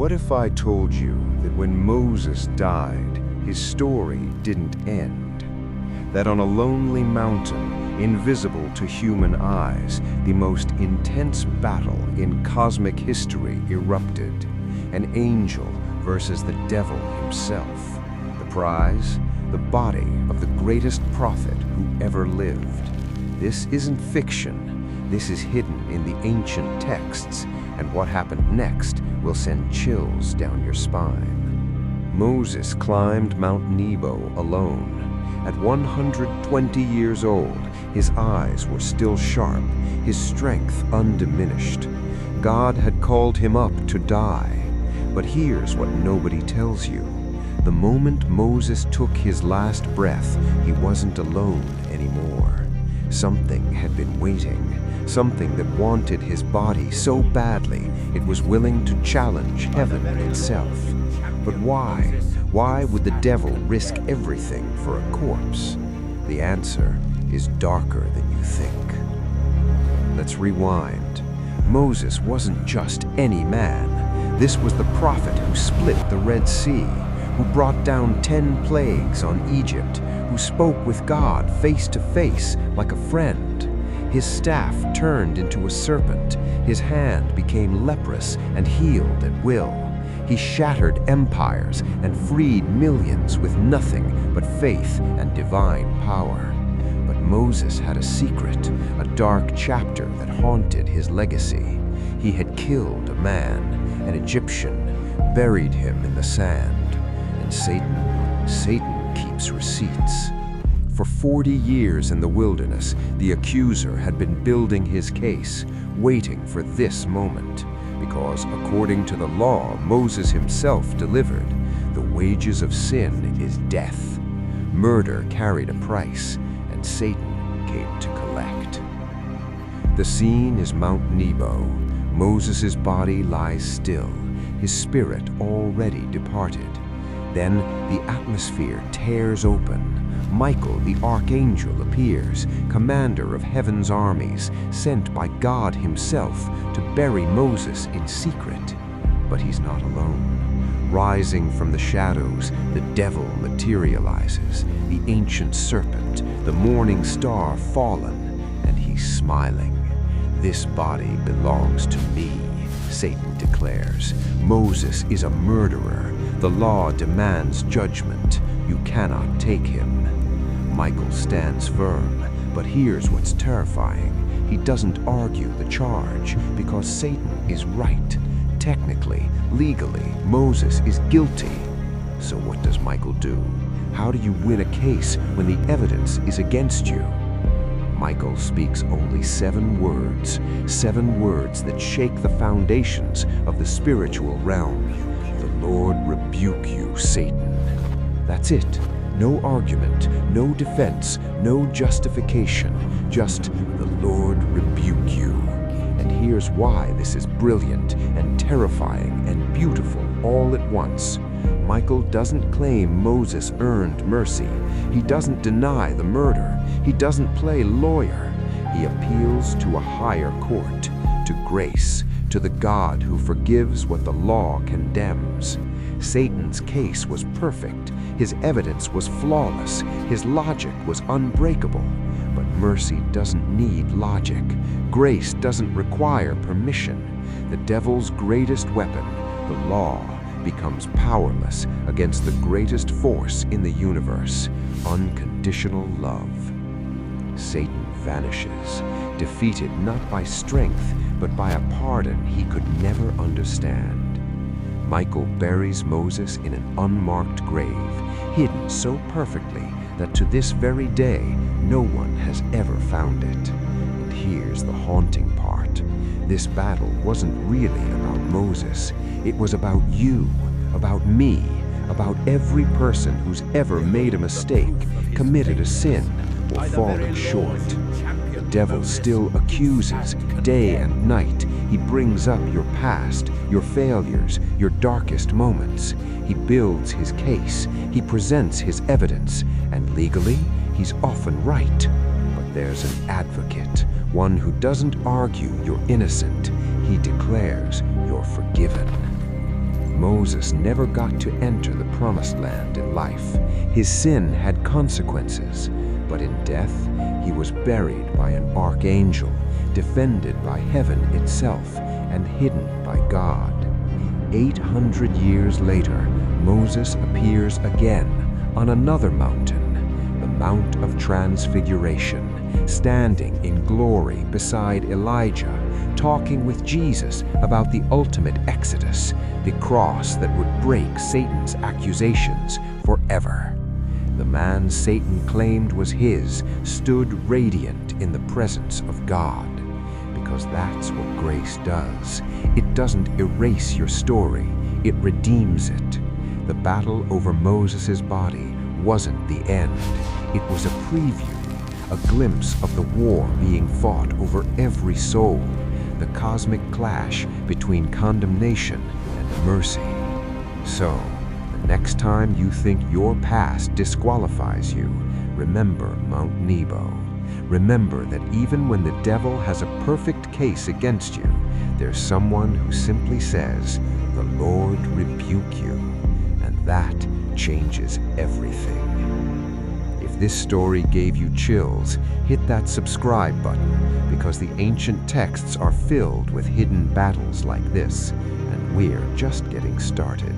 What if I told you that when Moses died, his story didn't end? That on a lonely mountain, invisible to human eyes, the most intense battle in cosmic history erupted. An angel versus the devil himself. The prize? The body of the greatest prophet who ever lived. This isn't fiction. This is hidden in the ancient texts, and what happened next will send chills down your spine. Moses climbed Mount Nebo alone. At 120 years old, his eyes were still sharp, his strength undiminished. God had called him up to die. But here's what nobody tells you. The moment Moses took his last breath, he wasn't alone anymore. Something had been waiting, something that wanted his body so badly it was willing to challenge heaven itself. But why? Why would the devil risk everything for a corpse? The answer is darker than you think. Let's rewind. Moses wasn't just any man. This was the prophet who split the Red Sea, who brought down 10 plagues on Egypt, who spoke with God face to face like a friend. His staff turned into a serpent, his hand became leprous and healed at will. He shattered empires and freed millions with nothing but faith and divine power. But Moses had a secret, a dark chapter that haunted his legacy. He had killed a man, an Egyptian, buried him in the sand. And Satan keeps receipts. For 40 years in the wilderness, the accuser had been building his case, waiting for this moment. Because according to the law Moses himself delivered, the wages of sin is death. Murder carried a price, and Satan came to collect. The scene is Mount Nebo. Moses' body lies still, his spirit already departed. Then the atmosphere tears open. Michael the Archangel appears, commander of heaven's armies, sent by God himself to bury Moses in secret. But he's not alone. Rising from the shadows, the devil materializes, the ancient serpent, the morning star fallen, and he's smiling. This body belongs to me, Satan declares. Moses is a murderer. The law demands judgment. You cannot take him. Michael stands firm, but here's what's terrifying. He doesn't argue the charge because Satan is right. Technically, legally, Moses is guilty. So what does Michael do? How do you win a case when the evidence is against you? Michael speaks only 7 words that shake the foundations of the spiritual realm. The Lord rebuke you, Satan. That's it. No argument, no defense, no justification, just the Lord rebuke you. And here's why this is brilliant and terrifying and beautiful all at once. Michael doesn't claim Moses earned mercy. He doesn't deny the murder. He doesn't play lawyer. He appeals to a higher court, to grace, to the God who forgives what the law condemns. Satan's case was perfect. His evidence was flawless. His logic was unbreakable. But mercy doesn't need logic. Grace doesn't require permission. The devil's greatest weapon, the law, becomes powerless against the greatest force in the universe, unconditional love. Satan vanishes, defeated not by strength, but by a pardon he could never understand. Michael buries Moses in an unmarked grave, hidden so perfectly that to this very day, no one has ever found it. And here's the haunting part. This battle wasn't really about Moses. It was about you, about me, about every person who's ever made a mistake, committed a sin, or fallen short. The devil still accuses day and night. He brings up your past, your failures, your darkest moments. He builds his case. He presents his evidence. And legally, he's often right. But there's an advocate, one who doesn't argue you're innocent. He declares you're forgiven. Moses never got to enter the promised land in life. His sin had consequences, but in death he was buried by an archangel, defended by heaven itself, and hidden by God. 800 years later, Moses appears again on another mountain, the Mount of Transfiguration, standing in glory beside Elijah, talking with Jesus about the ultimate exodus, the cross that would break Satan's accusations forever. The man Satan claimed was his stood radiant in the presence of God. Because that's what grace does. It doesn't erase your story, it redeems it. The battle over Moses' body wasn't the end. It was a preview, a glimpse of the war being fought over every soul, the cosmic clash between condemnation and mercy. So, the next time you think your past disqualifies you, remember Mount Nebo. Remember that even when the devil has a perfect case against you, there's someone who simply says, "The Lord rebuke you," and that changes everything. If this story gave you chills, hit that subscribe button, because the ancient texts are filled with hidden battles like this, and we're just getting started.